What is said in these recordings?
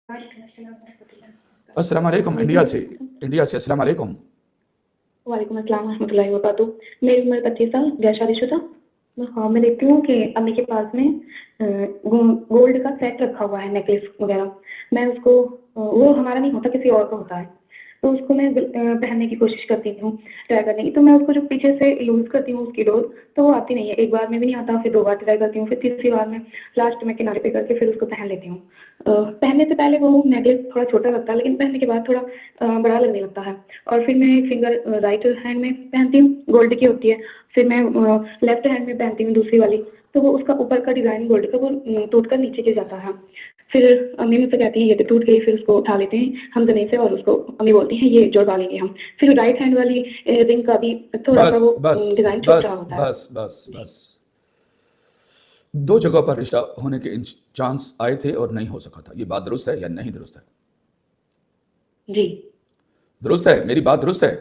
अस्सलाम वालेकुम वालेकुम इंडिया से अस्सलाम वालेकुम। अस्सलाम रहमतुल्लाहि व बरकातुहू। मेरी उम्र 25 साल, गैर शादीशुदा। मैं देखती हूँ कि अम्मी के पास में गोल्ड का सेट रखा हुआ है, नेकलेस वगैरह। मैं उसको वो हमारा नहीं होता, किसी और का होता है, तो उसको मैं पहनने की कोशिश करती हूँ, ट्राई करने की। तो मैं उसको जो पीछे से लूज़ करती हूँ उसकी डोर, तो वो आती नहीं है। एक बार में भी नहीं आता, फिर 2 बार ट्राई करती हूँ, फिर तीसरी बार में लास्ट में किनारे पे करके फिर उसको पहन लेती हूँ। पहनने से पहले वो नेकलेस थोड़ा छोटा लगता है, लेकिन पहनने के बाद थोड़ा बड़ा लगने लगता है। और फिर मैं एक फिंगर राइट हैंड में पहनती हूँ, गोल्ड की होती है। फिर मैं लेफ्ट हैंड में पहनती हूँ दूसरी वाली, तो वो उसका ऊपर का डिज़ाइन गोल्ड का वो टूट कर नीचे गिर जाता है। फिर अम्मी मुझसे कहती हैं ये तो टूट गई, फिर उसको उठा लेते हैं हम ज़मीन से और उसको अम्मी बोलती हैं ये जुड़वा लेंगे हम। फिर राइट हैंड वाली रिंग का भी थोड़ा-सा बस वो बस डिज़ाइन छूट रहा बस होता है। बस बस जी। बस दो जगह पर रिश्ता होने के चांस आए थे और नहीं हो सका था। ये बात दुरुस्त है या नहीं दुरुस्त है? जी। दुरुस्त है, मेरी बात दुरुस्त है।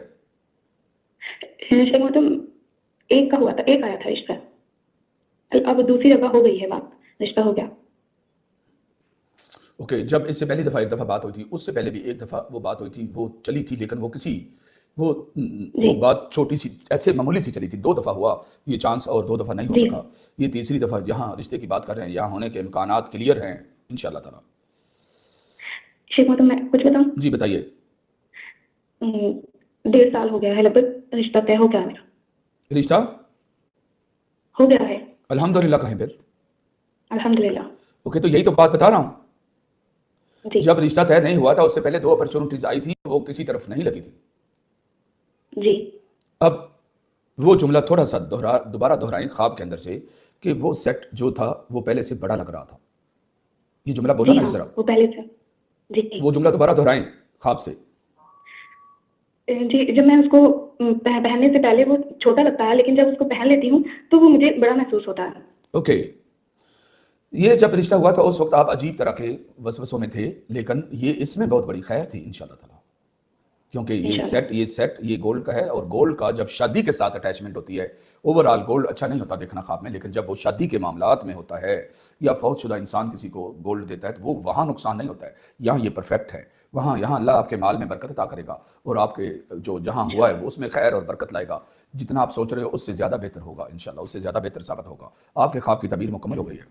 शेख मतलब एक का हुआ था, एक आया था रिश्ता। अब दूसरी जगह हो गई है बात, रिश्ता हो गया। ओके, जब इससे पहली दफ़ा एक दफ़ा बात हुई थी, उससे पहले भी एक दफ़ा वो बात हुई थी, वो चली थी, लेकिन वो किसी वो जी। वो बात छोटी सी ऐसे मामूली सी चली थी। 2 दफ़ा हुआ ये चांस और 2 दफ़ा नहीं हो जी। सका। ये तीसरी दफ़ा जहाँ रिश्ते की बात कर रहे हैं, यहाँ होने के इम्कानात क्लियर हैं इंशाअल्लाह ताला। शेख मतलब मैं कुछ बताऊँ? जी बताइए। 1.5 साल हो गया है लगभग, रिश्ता तय हो गया है मेरा। रिश्ता हो गया है। अल्हम्दुलिल्लाह कहें फिर। अल्हम्दुलिल्लाह। ओके, तो यही तो बात बता रहा हूँ। जी। जब रिश्ता तय नहीं हुआ था, उससे पहले 2 अपॉर्चुनिटीज़ आई थी, वो किसी तरफ नहीं लगी थी। जी। अब वो जुमला थोड़ा-सा दोबारा दोहराएँ ख्वाब के अंदर से कि वो सेट जो था, वो पहले से बड़ा लग रहा था। ये जुमला बोला जी ना हाँ, इस तरह। वो पहले से। जी। वो जुमला दोबारा दोहराएँ ख्वाब से। जी, जब मैं उसको पहनने से पहले वो छोटा लगता है, लेकिन जब उसको पहन लेती हूँ, तो वो मुझे बड़ा महसूस होता है। ओके, ये जब रिश्ता हुआ था उस वक़्त आप अजीब तरह के वसवसों में थे, लेकिन ये इसमें बहुत बड़ी खैर थी इंशाअल्लाह ताला। क्योंकि इंशाल्लाह। ये गोल्ड का है, और गोल्ड का जब शादी के साथ अटैचमेंट होती है, ओवरऑल गोल्ड अच्छा नहीं होता देखना ख्वाब में, लेकिन जब वो शादी के मामलात में होता है या फौतशुदा इंसान किसी को गोल्ड देता है, तो वो वहाँ नुकसान नहीं होता है। यहाँ ये परफेक्ट है। वहाँ यहाँ अल्लाह आपके माल में बरकत अता करेगा और आपके जो जहाँ हुआ है इंशाल्लाह। वो उसमें खैर और बरकत लाएगा। जितना आप सोच रहे हो उससे ज़्यादा बेहतर होगा इंशाअल्लाह, उससे ज़्यादा बेहतर साबित होगा। आपके ख्वाब की तबीर मुकम्मल हो गई है।